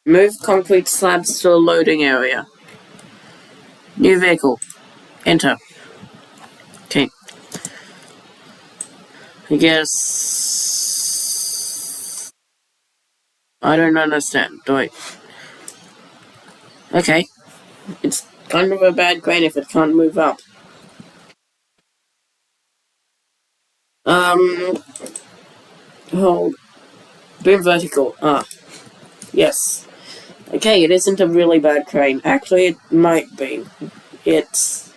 Move concrete slabs to a loading area. New vehicle. Enter. Okay. I guess... I don't understand. Do I... Okay. It's kind of a bad crane if it can't move up. Hold. Boom vertical. Ah. Yes. Okay, it isn't a really bad crane. Actually, it might be. It's...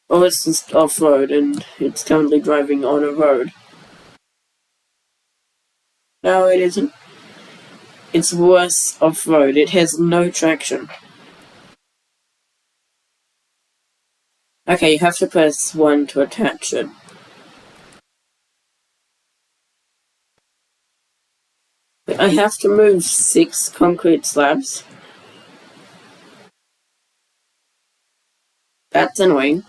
Oh, it's just off-road, and it's currently driving on a road. No, it isn't. It's worse off-road. It has no traction. Okay, you have to press 1 to attach it. I have to move 6 concrete slabs. That's annoying.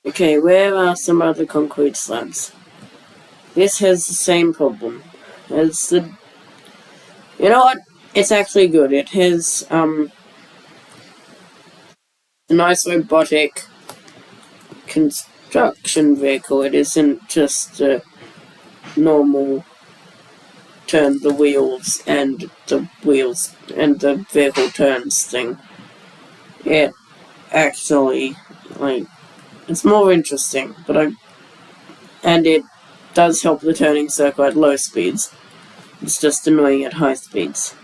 Okay, where are some other concrete slabs? This has the same problem as the... You know what? It's actually good. It has, a nice robotic construction vehicle. It isn't just a normal turn the wheels and the vehicle turns thing. It actually, it's more interesting, and it does help the turning circle at low speeds. It's just annoying at high speeds.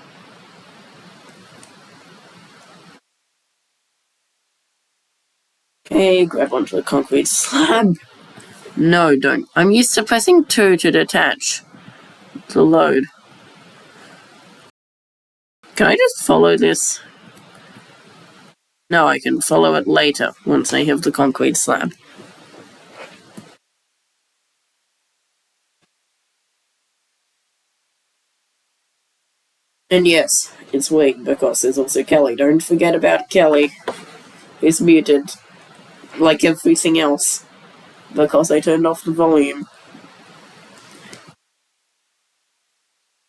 Okay, grab onto the concrete slab. No, don't. I'm used to pressing 2 to detach. To load. Can I just follow this? No, I can follow it later, once I have the concrete slab. And yes, it's weak because there's also Kelly. Don't forget about Kelly. He's muted, like everything else, because I turned off the volume.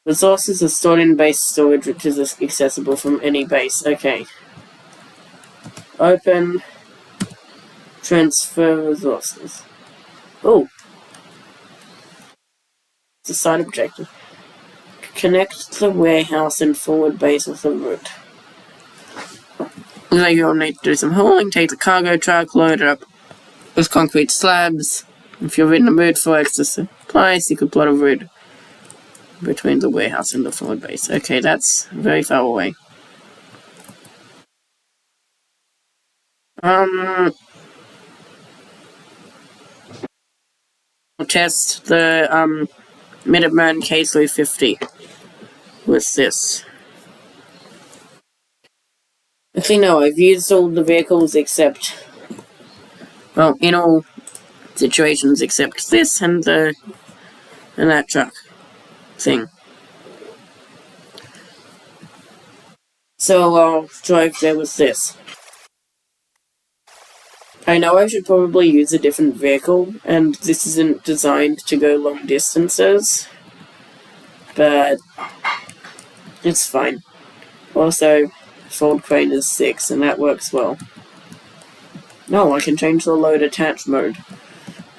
Resources are stored in base storage, which is accessible from any base. Okay. Open. Transfer resources. Oh. It's a side objective. Connect the warehouse and forward base with the route. Now you'll need to do some hauling. Take the cargo truck, load it up with concrete slabs. If you're in the mood for extra supplies, you could plot a route between the warehouse and the forward base. Okay, that's very far away. I'll test the Minuteman K350 with this. Actually, no, I've used all the vehicles except, well, in all situations except this and that truck thing. So I'll drive there with this. I know I should probably use a different vehicle, and this isn't designed to go long distances, but it's fine. Also, fold crane is 6, and that works well. No, I can change the load attach mode.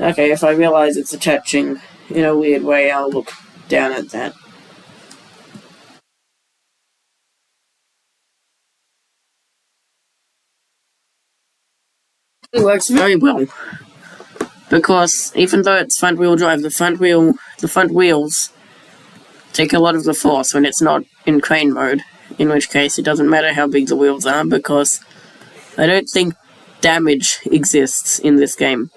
Okay, if I realize it's attaching in a weird way, I'll look down at that. It works very well, because even though it's front wheel drive, the front wheels take a lot of the force when it's not in crane mode, in which case it doesn't matter how big the wheels are, because I don't think damage exists in this game.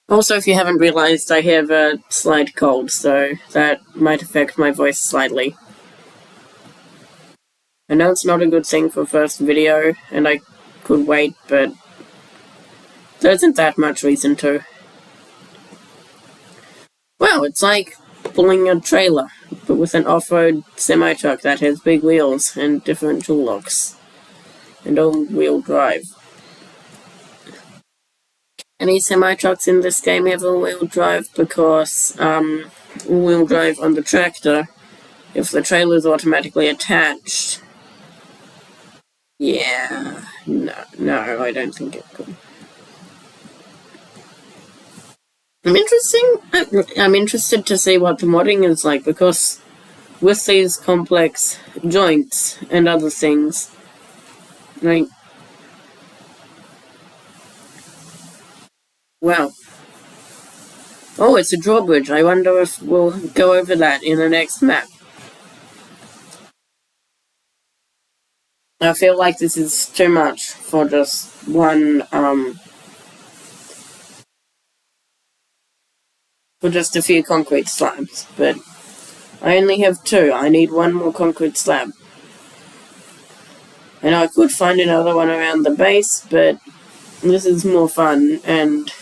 Also, if you haven't realized, I have a slight cold, so that might affect my voice slightly. I know it's not a good thing for first video, and I could wait, but there isn't that much reason to. Well, it's like pulling a trailer, but with an off-road semi-truck that has big wheels and differential locks and all-wheel drive. Any semi-trucks in this game have all-wheel drive because all-wheel drive on the tractor, if the trailer is automatically attached. Yeah, no, I don't think it could. I'm interested to see what the modding is like, because with these complex joints and other things, like, wow. Oh, it's a drawbridge. I wonder if we'll go over that in the next map. I feel like this is too much for just one, for just a few concrete slabs, but I only have 2. I need 1 more concrete slab. And I could find another one around the base, but this is more fun, and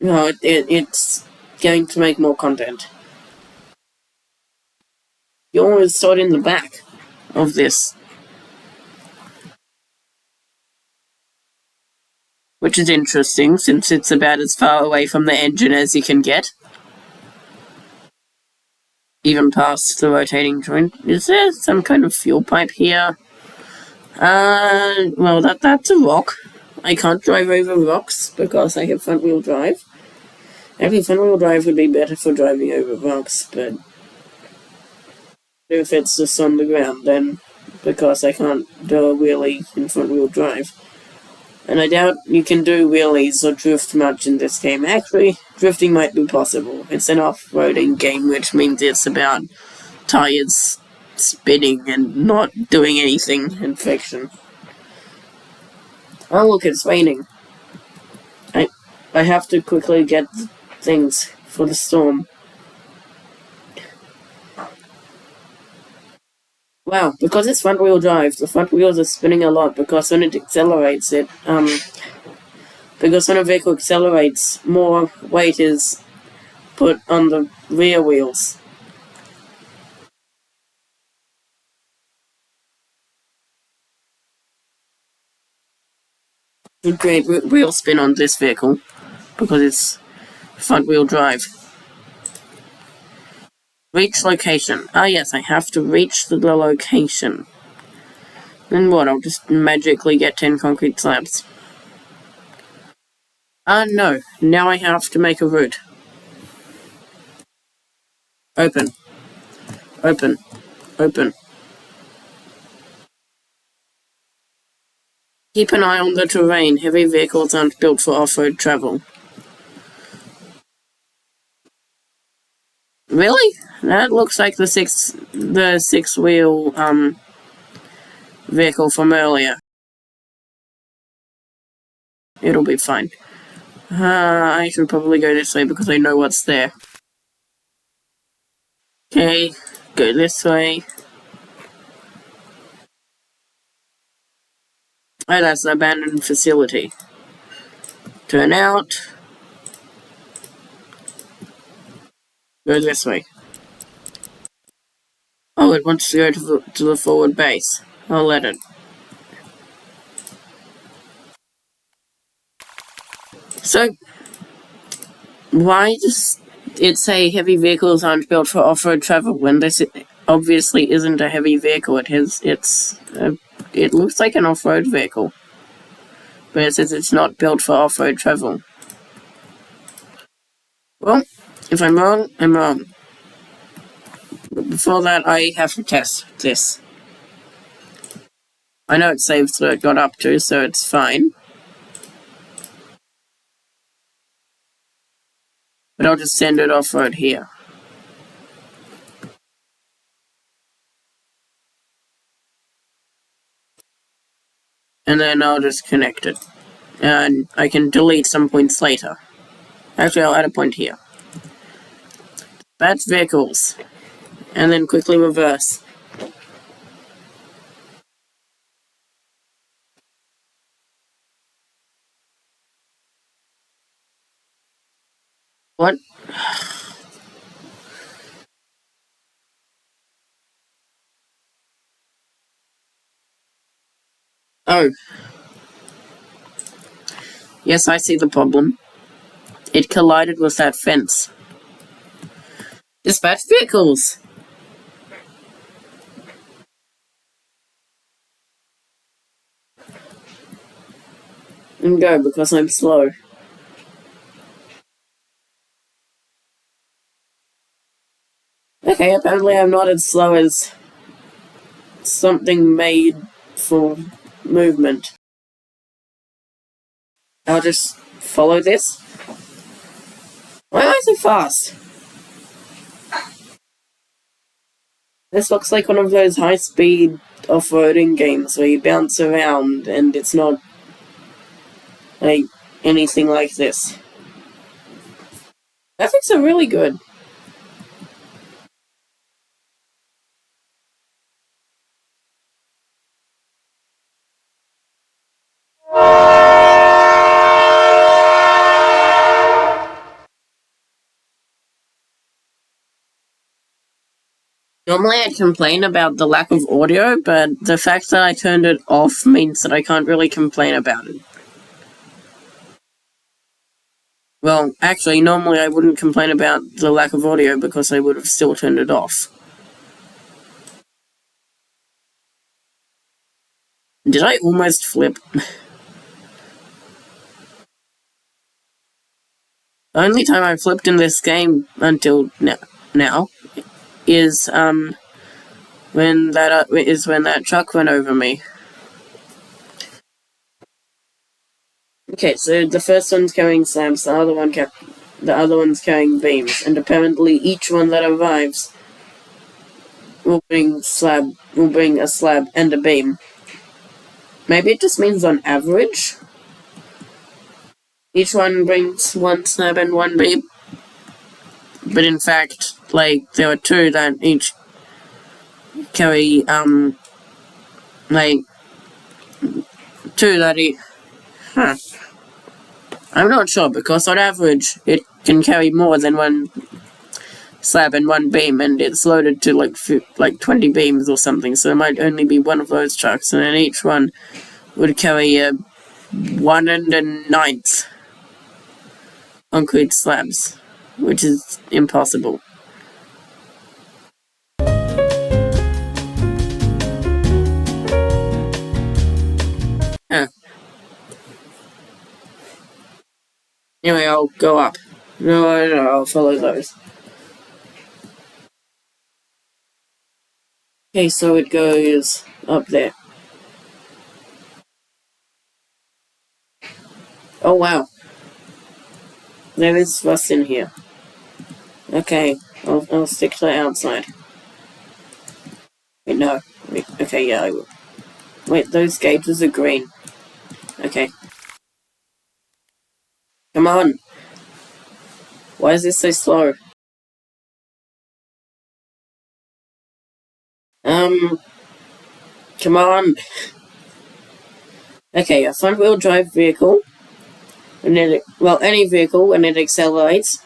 no, it's going to make more content. Yours stored in the back of this, which is interesting since it's about as far away from the engine as you can get, even past the rotating joint. Is there some kind of fuel pipe here? Well, that's a rock. I can't drive over rocks because I have front-wheel drive. Actually, front-wheel drive would be better for driving over rocks, but if it's just on the ground, then because I can't do a wheelie in front-wheel drive. And I doubt you can do wheelies or drift much in this game. Actually, drifting might be possible. It's an off-roading game, which means it's about tires spinning and not doing anything in fiction. Oh look, it's raining. I have to quickly get things for the storm. Wow, because it's front-wheel drive, the front wheels are spinning a lot because when it accelerates because when a vehicle accelerates, more weight is put on the rear wheels. Would create wheel spin on this vehicle because it's front-wheel drive. Reach location. Ah yes, I have to reach the location. Then what, I'll just magically get 10 concrete slabs. No. Now I have to make a route. Open. Open. Open. Keep an eye on the terrain. Heavy vehicles aren't built for off-road travel. Really? That looks like the six-wheel vehicle from earlier. It'll be fine. I should probably go this way because I know what's there. Okay, go this way. Oh, that's the abandoned facility. Turn out. Go this way. Oh, it wants to go to the forward base. I'll let it. So, why does it say heavy vehicles aren't built for off-road travel when this obviously isn't a heavy vehicle? It looks like an off-road vehicle, but it says it's not built for off-road travel. Well, if I'm wrong, I'm wrong. But before that, I have to test this. I know it saves where it got up to, so it's fine. But I'll just send it off-road here. And then I'll just connect it. And I can delete some points later. Actually, I'll add a point here. That's vehicles. And then quickly reverse. What? Oh. Yes, I see the problem. It collided with that fence. Dispatch vehicles! And go, because I'm slow. Okay, apparently I'm not as slow as something made for movement. I'll just follow this. Why am I so fast? This looks like one of those high-speed off-roading games where you bounce around and it's not like anything like this. Graphics are really good. Normally I complain about the lack of audio, but the fact that I turned it off means that I can't really complain about it. Well, actually, normally I wouldn't complain about the lack of audio because I would have still turned it off. Did I almost flip? The only time I flipped in this game until now is when that truck went over me. Okay, so the first one's carrying slabs, the other one's carrying beams, and apparently each one that arrives will bring a slab and a beam. Maybe it just means on average each one brings one slab and one beam. But in fact, like, there are two that each carry, like, two that each... Huh. I'm not sure, because on average, it can carry more than one slab and one beam, and it's loaded to, like 20 beams or something, so it might only be one of those trucks, and then each one would carry a 1/9 concrete slabs, which is impossible. Huh. Anyway, I'll go up. No, I'll follow those. Okay, so it goes up there. Oh wow. There is rust in here. Okay, I'll stick to the outside. Wait, no. Wait, okay, yeah, I will. Wait, those gauges are green. Okay. Come on. Why is this so slow? Come on. Okay, a front-wheel drive vehicle, and any vehicle, when it accelerates,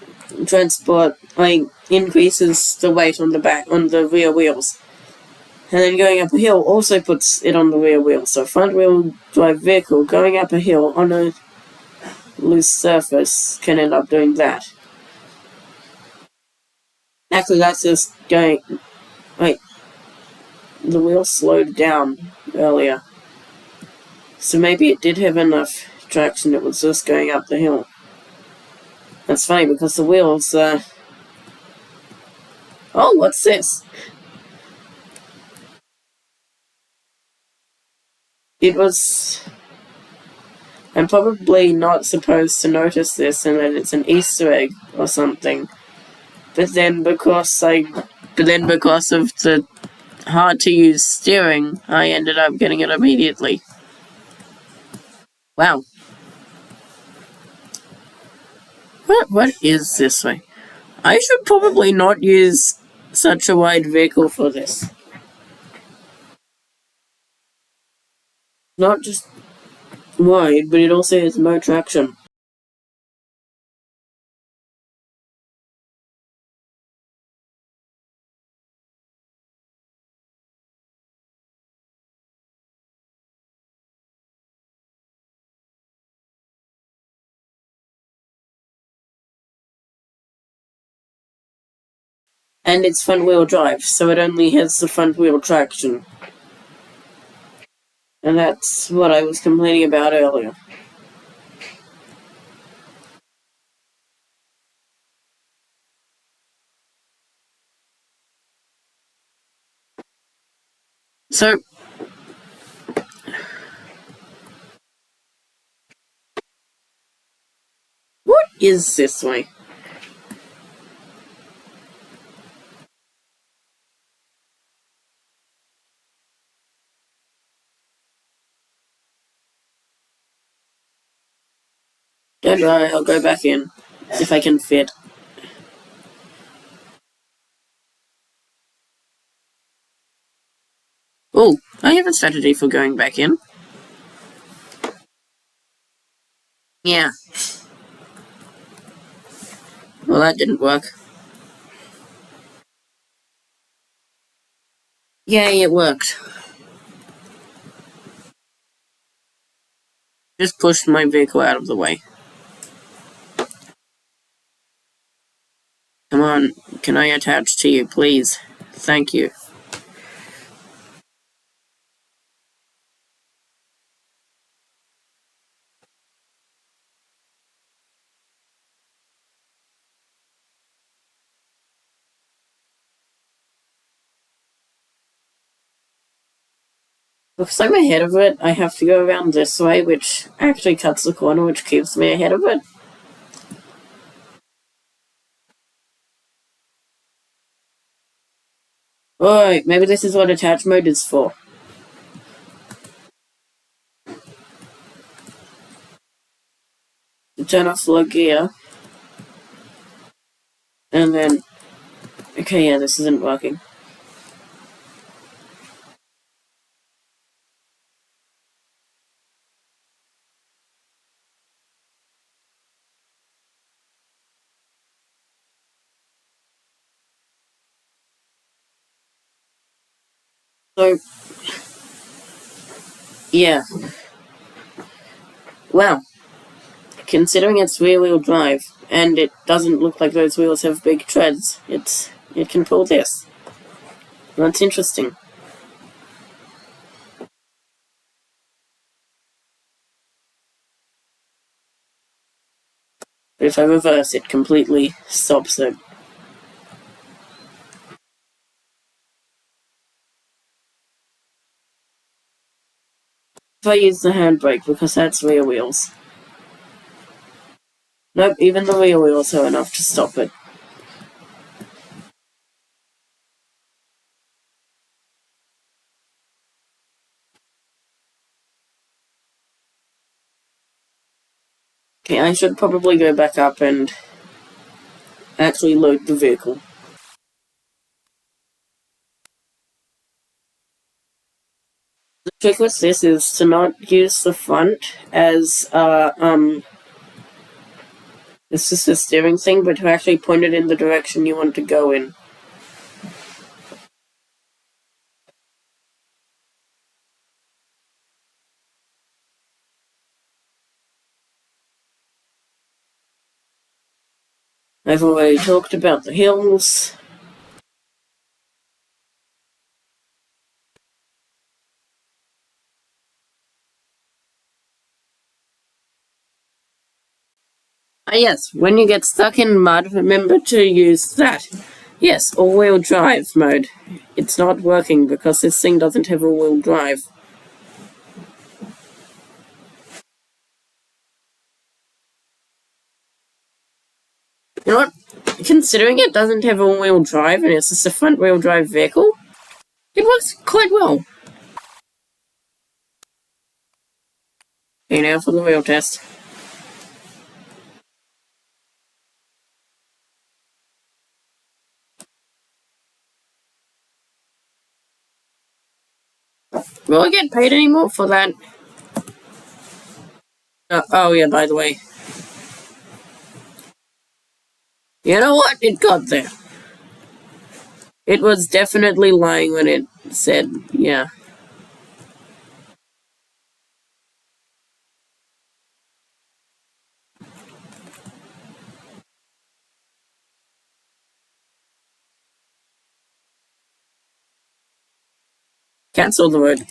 increases the weight on the rear wheels. And then going up a hill also puts it on the rear wheel. So front-wheel drive vehicle going up a hill on a loose surface can end up doing that. Actually, that's just going... Wait. The wheel slowed down earlier. So maybe it did have enough traction, it was just going up the hill. That's funny, because the wheels, Oh, what's this? It was... I'm probably not supposed to notice this and that it's an Easter egg or something. But then because of the hard-to-use steering, I ended up getting it immediately. Wow. What is this way? I should probably not use such a wide vehicle for this. Not just wide, but it also has no traction. And it's front-wheel drive, so it only has the front-wheel traction. And that's what I was complaining about earlier. So, what is this way? Don't worry, I'll go back in, if I can fit. Oh, I have a strategy for going back in. Yeah. Well, that didn't work. Yay, it worked. Just pushed my vehicle out of the way. Come on, can I attach to you, please? Thank you. Because I'm ahead of it, I have to go around this way, which actually cuts the corner, which keeps me ahead of it. Alright, maybe this is what attach mode is for. To turn off low gear. And then... Okay, yeah, this isn't working. So... Yeah. Well, considering it's rear-wheel drive, and it doesn't look like those wheels have big treads, it can pull this. That's interesting. But if I reverse, it completely stops it. If I use the handbrake, because that's rear wheels. Nope, even the rear wheels are enough to stop it. Okay, I should probably go back up and actually load the vehicle. The trick with this is to not use the front as, it's just a steering thing, but to actually point it in the direction you want to go in. I've already talked about the hills. Ah yes, when you get stuck in mud, remember to use that. Yes, all-wheel drive mode. It's not working because this thing doesn't have all-wheel drive. You know what? Considering it doesn't have all-wheel drive and it's just a front-wheel drive vehicle, it works quite well. Okay, now for the real test. Will I get paid any more for that? Oh yeah, by the way. You know what? It got there. It was definitely lying when it said, yeah. Cancel the road. You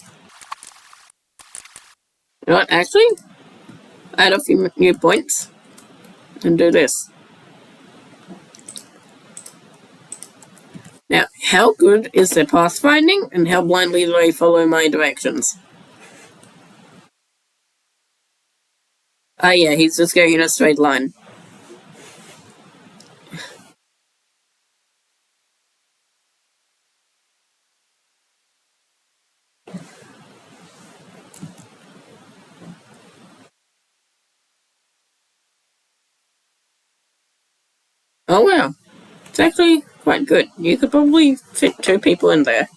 know what, actually, add a few new points and do this. Now, how good is the pathfinding and how blindly do I follow my directions? Ah, yeah, he's just going in a straight line. Oh, wow. It's actually quite good. You could probably fit 2 people in there.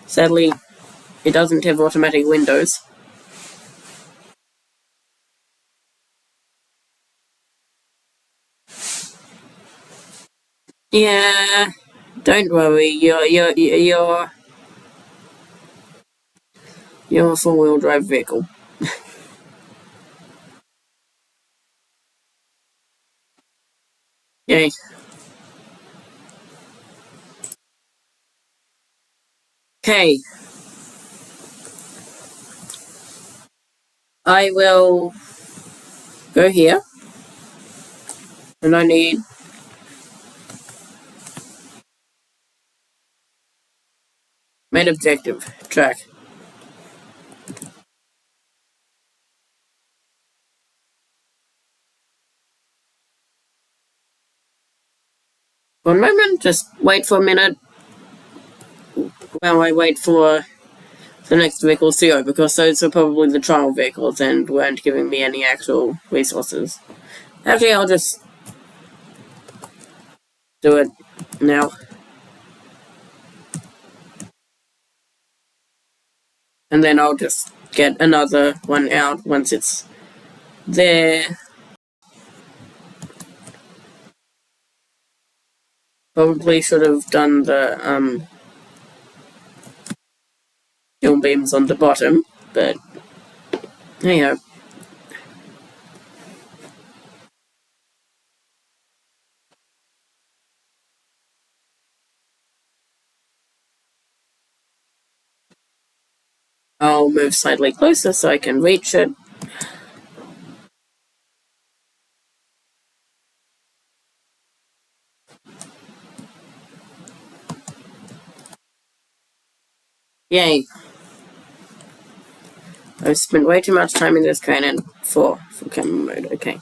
Sadly, it doesn't have automatic windows. Yeah, don't worry. You're a 4-wheel drive vehicle. Yay. Okay. I will go here. And I need main objective track. One moment, just wait for a minute while I wait for the next vehicles to go, because those are probably the trial vehicles and weren't giving me any actual resources. Actually, I'll just do it now. And then I'll just get another one out once it's there. Probably should have done the kiln beams on the bottom, but there you go. I'll move slightly closer so I can reach it. Yay. I've spent way too much time in this crane and for camera mode, okay.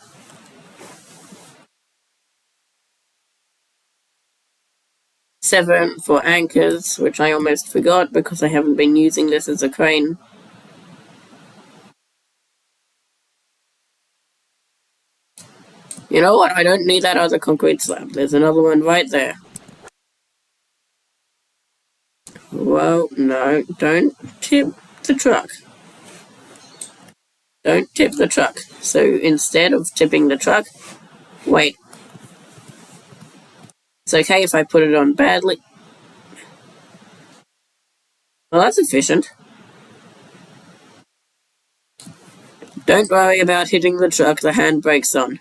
Seven for anchors, which I almost forgot because I haven't been using this as a crane. You know what? I don't need that other concrete slab. There's another one right there. Well, no, don't tip the truck. Don't tip the truck. So instead of tipping the truck, wait. It's okay if I put it on badly. Well, that's efficient. Don't worry about hitting the truck, the handbrake's on.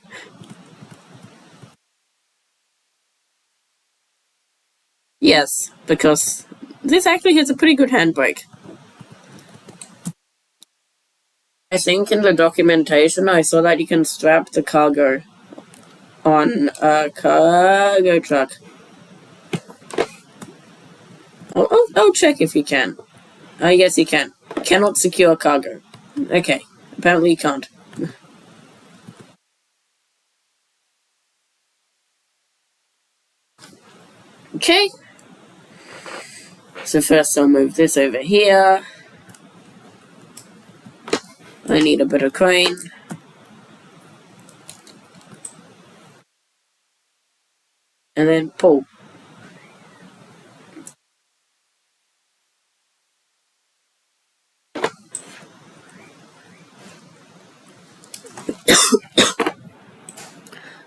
Yes, because this actually has a pretty good handbrake. I think in the documentation I saw that you can strap the cargo on a cargo truck. I'll check if you can. Yes, you can. Cannot secure cargo. Okay, apparently you can't. Okay. So first I'll move this over here. I need a better crane. And then pull.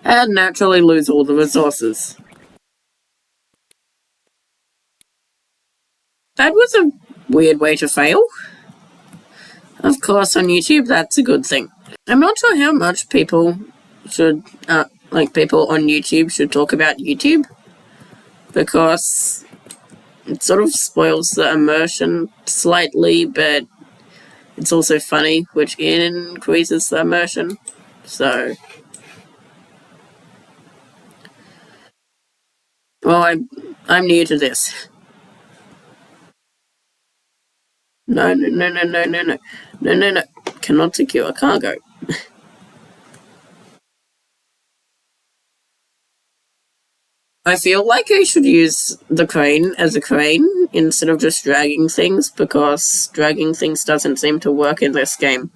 And naturally lose all the resources. That was a weird way to fail. Of course, on YouTube, that's a good thing. I'm not sure how much people should, people on YouTube should talk about YouTube. Because it sort of spoils the immersion slightly, but it's also funny, which increases the immersion. So, well, I'm new to this. No, no, no, no, no, no, no, no, no, no. Cannot secure cargo. I feel like I should use the crane as a crane instead of just dragging things, because dragging things doesn't seem to work in this game.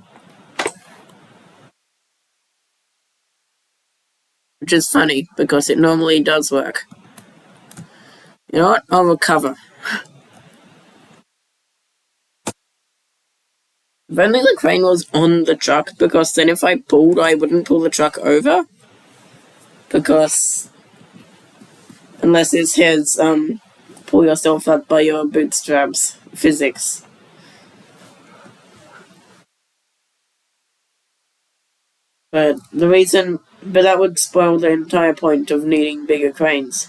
Which is funny, because it normally does work. You know what? I'll recover. If only the crane was on the truck, because then if I pulled, I wouldn't pull the truck over. Because unless it says, pull yourself up by your bootstraps physics. But that would spoil the entire point of needing bigger cranes.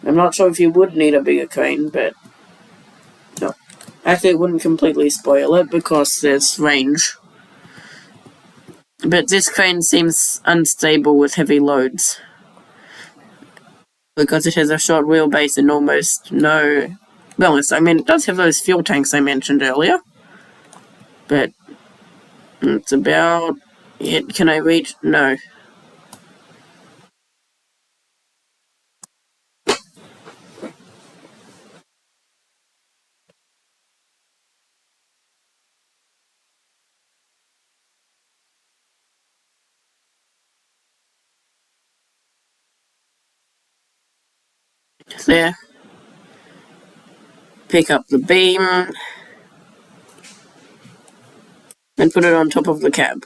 I'm not sure if you would need a bigger crane, but no. Actually, it wouldn't completely spoil it because there's range. But this crane seems unstable with heavy loads, because it has a short wheelbase and almost no... Well, I mean, it does have those fuel tanks I mentioned earlier, but it's about it. Can I reach? No. There. Pick up the beam and put it on top of the cab.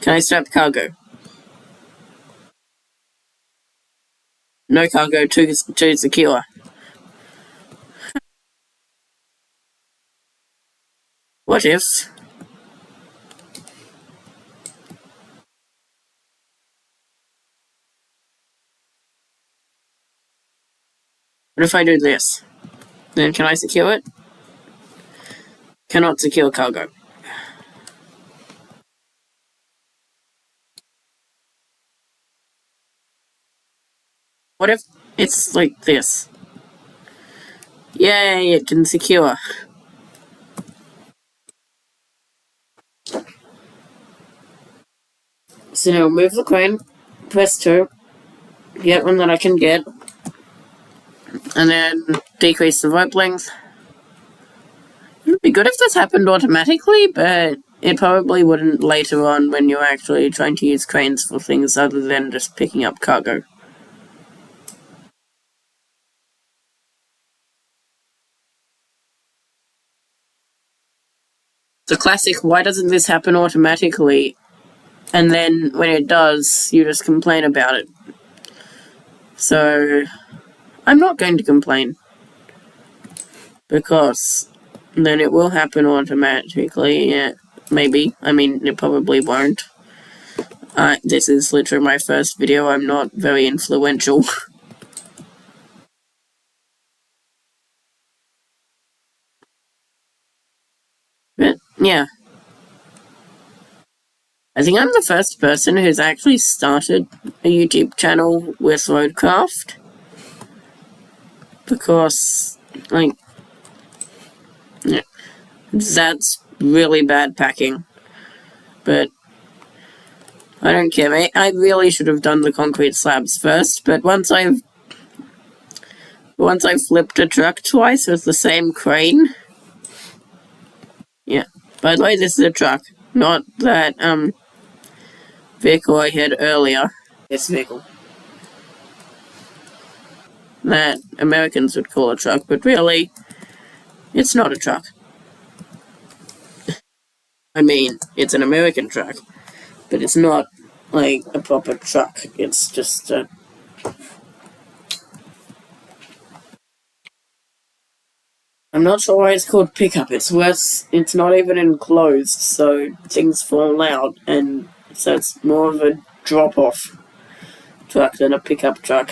Can I strap cargo? No cargo, too secure. What if? What if I do this? Then can I secure it? Cannot secure cargo. What if it's like this? Yay, it can secure. So now move the crane, press 2, get one that I can get, and then decrease the rope length. It would be good if this happened automatically, but it probably wouldn't later on when you're actually trying to use cranes for things other than just picking up cargo. The classic, why doesn't this happen automatically? And then when it does, you just complain about it. So, I'm not going to complain, because then it will happen automatically. Yeah, maybe. I mean, it probably won't. This is literally my first video. I'm not very influential. But, yeah. I think I'm the first person who's actually started a YouTube channel with RoadCraft. Because, like, yeah, that's really bad packing. But I don't care. I really should have done the concrete slabs first, but once I've flipped a truck twice with the same crane. Yeah. By the way, this is a truck, not that vehicle I had earlier. This vehicle. That Americans would call a truck, but really, it's not a truck. I mean, it's an American truck, but it's not like a proper truck. It's just a... I'm not sure why it's called pickup. It's worse. It's not even enclosed, so things fall out, and so it's more of a drop-off truck than a pickup truck.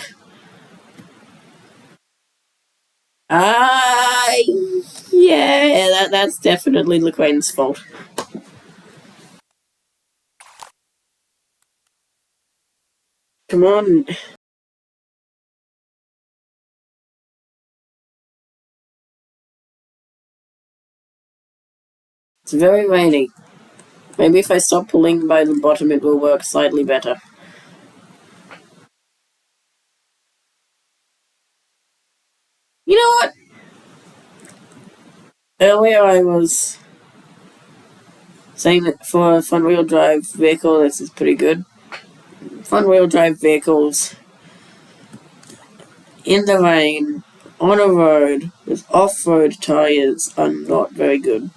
Ah, yeah, that's definitely LeQuain's fault. Come on. It's very rainy. Maybe if I stop pulling by the bottom it will work slightly better. You know what? Earlier I was saying that for a front-wheel drive vehicle this is pretty good. Front-wheel drive vehicles in the rain, on a road, with off-road tires are not very good.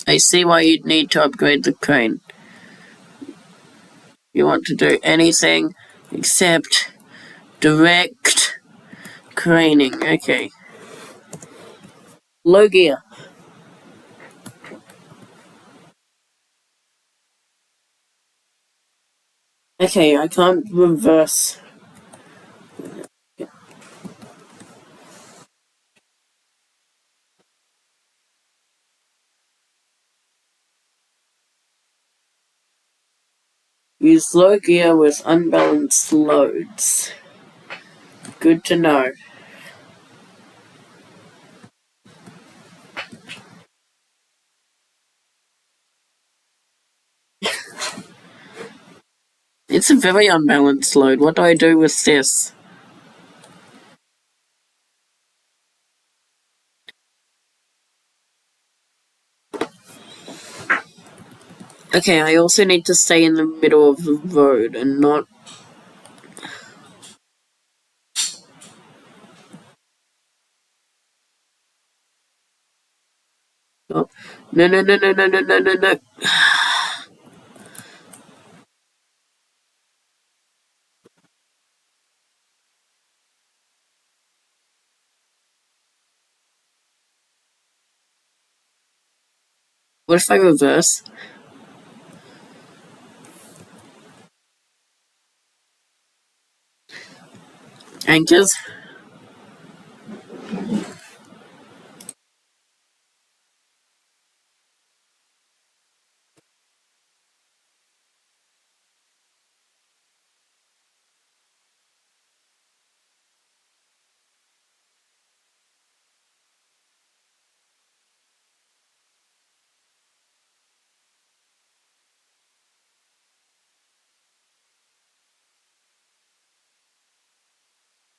I see why you'd need to upgrade the crane. You want to do anything except direct craning. Okay. Low gear. Okay, I can't reverse. Use low gear with unbalanced loads. Good to know. It's a very unbalanced load. What do I do with this? Okay, I also need to stay in the middle of the road and not... Oh. No, no, no, no, no, no, no, no, no. What if I reverse? Anchors?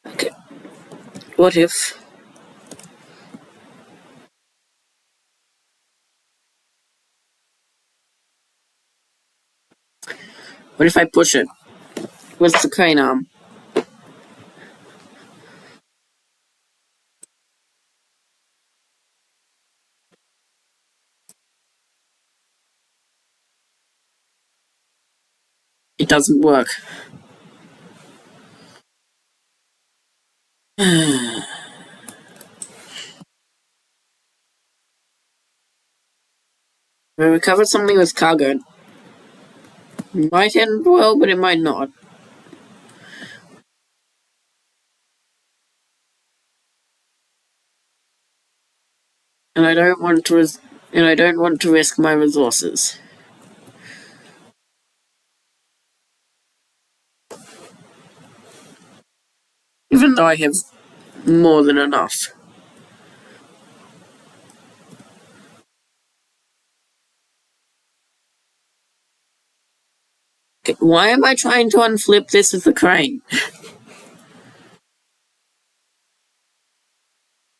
Okay. What if... What if I push it with the crane arm? It doesn't work. We recovered something with cargo. It might end well, but it might not. And I don't want to risk my resources. Even though I have more than enough. Okay, why am I trying to unflip this with the crane?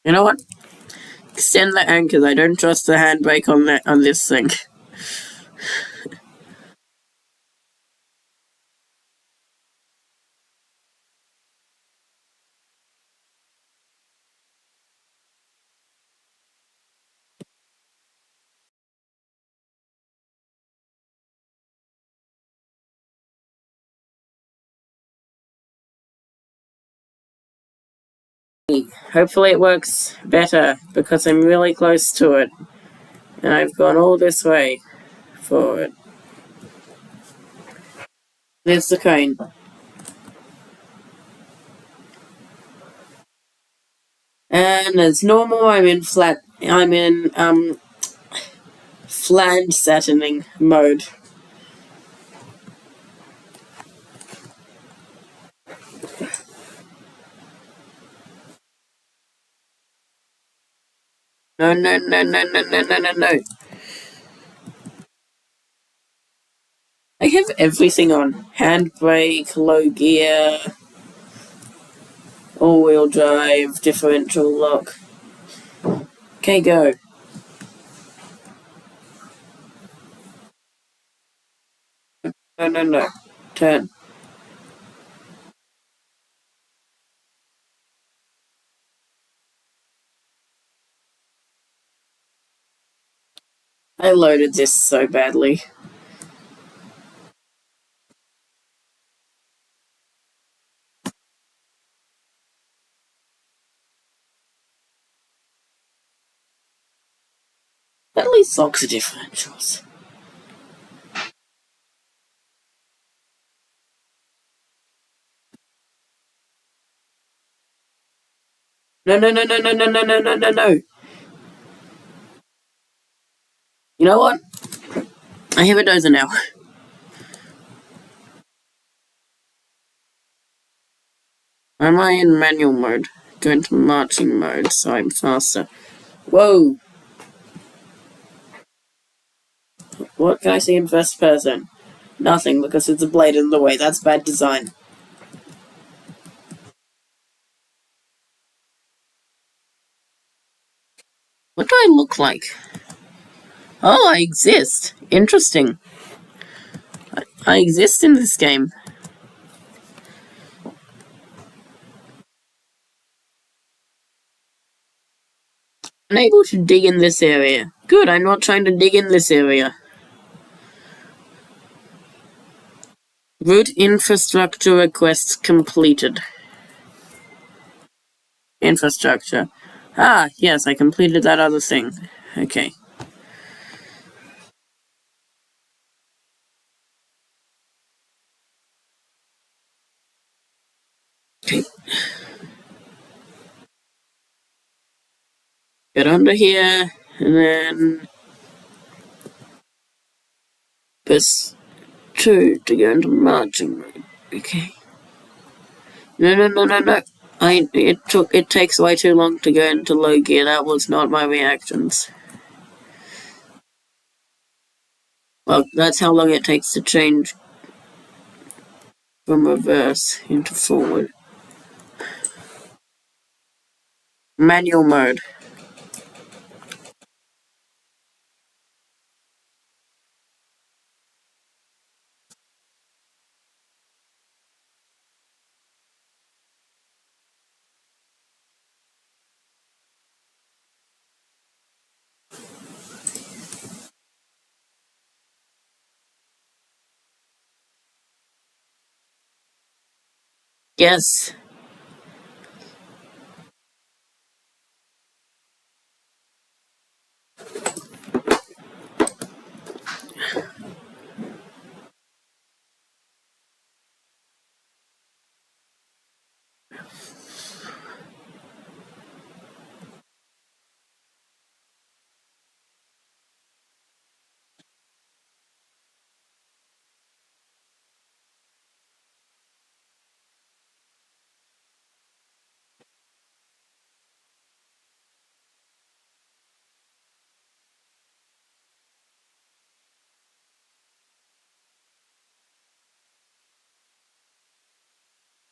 You know what? Extend the anchors. I don't trust the handbrake on this thing. Hopefully it works better, because I'm really close to it. And I've gone all this way for it. There's the crane. And as normal, I'm in flange setting mode. No, no, no, no, no, no, no, no, no. I have everything on. Handbrake, low gear, all-wheel drive, differential lock. Okay, go. No, no, no. Turn. I loaded this so badly. At least locks are differentials. No, no, no, no, no, no, no, no, no, no, no. You know what? I have a dozer now. Am I in manual mode? Go into marching mode so I'm faster. Whoa! What can I see in first person? Nothing, because there's a blade in the way. That's bad design. What do I look like? Oh, I exist. Interesting. I exist in this game. Unable to dig in this area. Good, I'm not trying to dig in this area. Route infrastructure requests completed. Infrastructure. Ah, yes, I completed that other thing. Okay. Okay. Get under here, and then press 2 to go into marching mode. Okay. No, no, no, no, no. It takes way too long to go into low gear. That was not my reactions. Well, that's how long it takes to change from reverse into forward. Manual mode. Yes.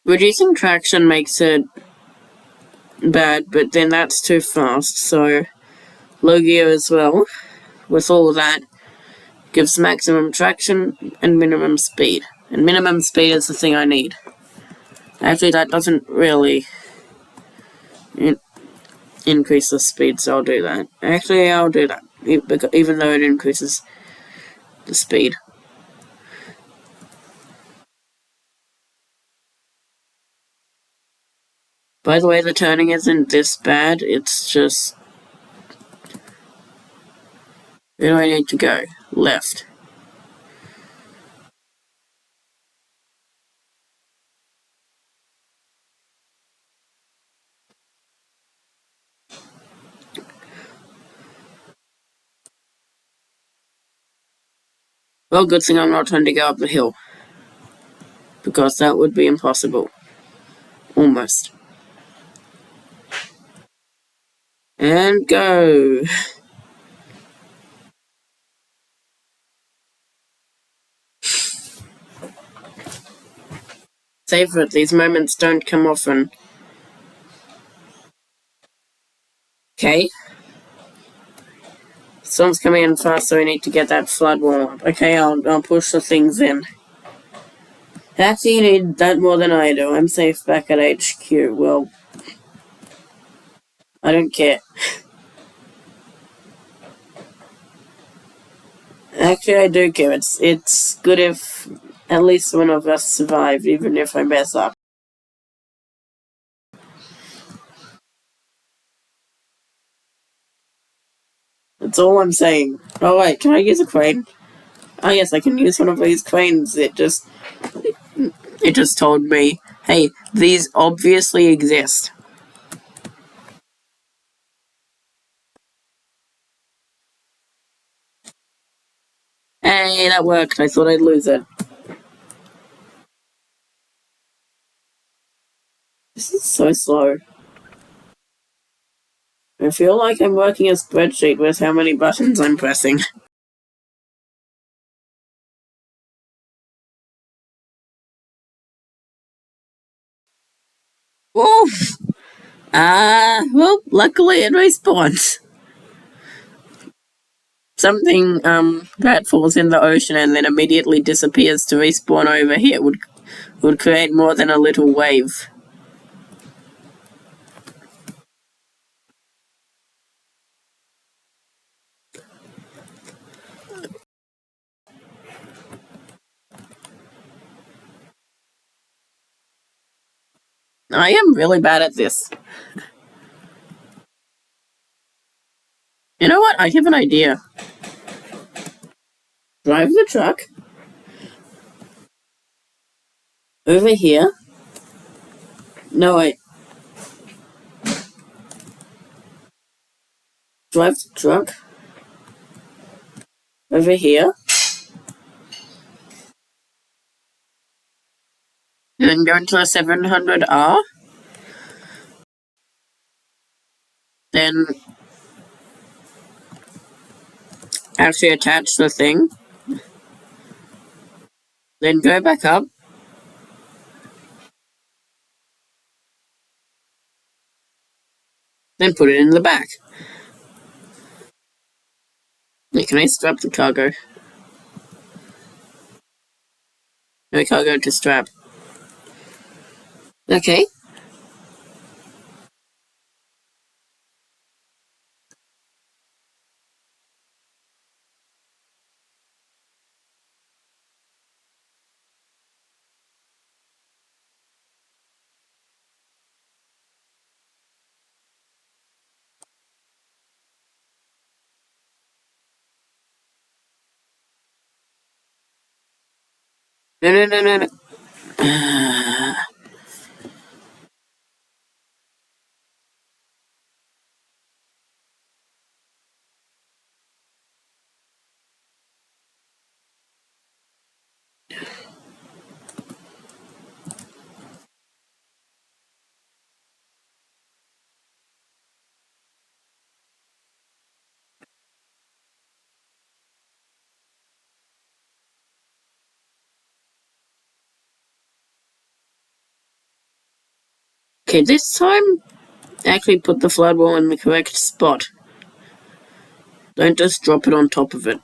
Reducing traction makes it bad, but then that's too fast, so low gear as well, with all that, gives maximum traction and minimum speed. And minimum speed is the thing I need. Actually, that doesn't really increase the speed, so I'll do that. Actually, I'll do that, even though it increases the speed. By the way, the turning isn't this bad, it's just... Where do I need to go? Left. Well, good thing I'm not trying to go up the hill. Because that would be impossible. Almost. And go. Savor it. These moments don't come often. Okay. Storm's coming in fast, so we need to get that flood wall up. Okay, I'll push the things in. Actually, you need that more than I do. I'm safe back at HQ. Well, I don't care. Actually, I do care. It's good if at least one of us survived, even if I mess up. That's all I'm saying. Oh wait, can I use a crane? Oh yes, I can use one of these cranes. It just told me, hey, these obviously exist. Hey, that worked. I thought I'd lose it. This is so slow. I feel like I'm working a spreadsheet with how many buttons I'm pressing. Whoa! Well, luckily it respawns. Something, that falls in the ocean and then immediately disappears to respawn over here would create more than a little wave. I am really bad at this. You know what? I have an idea. Drive the truck over here. No, wait. Drive the truck over here. And then go into a 700R. Then actually attach the thing. Then go back up. Then put it in the back. Can I strap the cargo? No cargo to strap. Okay. No. Okay, this time, actually put the flood wall in the correct spot. Don't just drop it on top of it.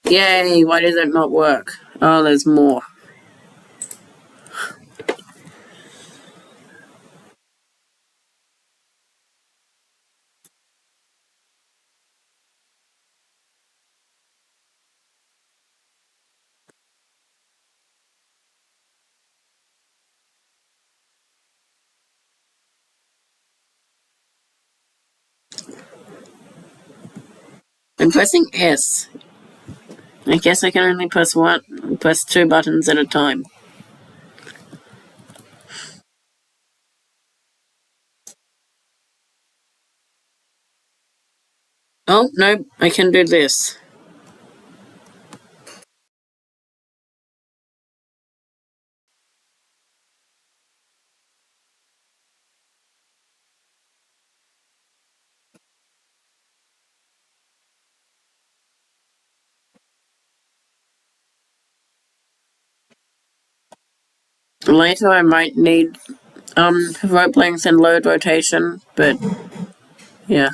Yay, why does it not work? Oh, there's more. I'm pressing S. I guess I can only press two buttons at a time. Oh, no, I can do this. Later I might need rope length and load rotation, but yeah.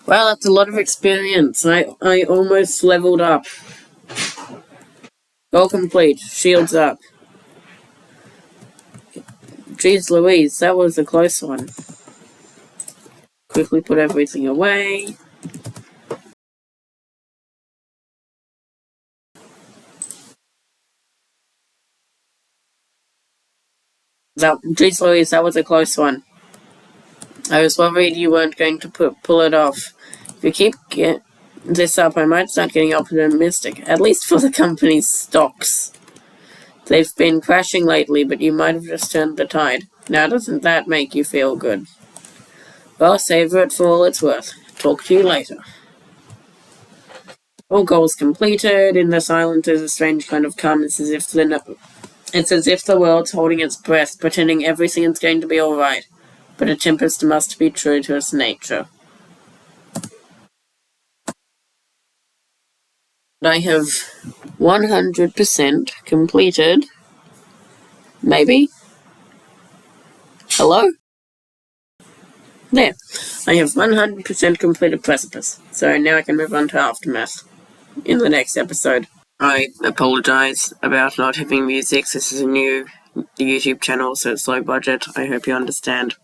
Well, that's a lot of experience. I almost leveled up. Goal complete. Shields up. Jeez Louise, that was a close one. Quickly put everything away. Jeez Louise, that was a close one. I was worried you weren't going to pull it off. If you keep this up, I might start getting optimistic, at least for the company's stocks. They've been crashing lately, but you might have just turned the tide. Now doesn't that make you feel good? Well, savor it for all it's worth. Talk to you later. All goals completed. In the silence there's a strange kind of calm. It's as if the world's holding its breath, pretending everything is going to be alright. But a tempest must be true to its nature. I have 100% completed. Maybe? Hello? There. I have 100% completed Precipice. So now I can move on to Aftermath in the next episode. I apologize about not having music. This is a new YouTube channel, so it's low budget. I hope you understand.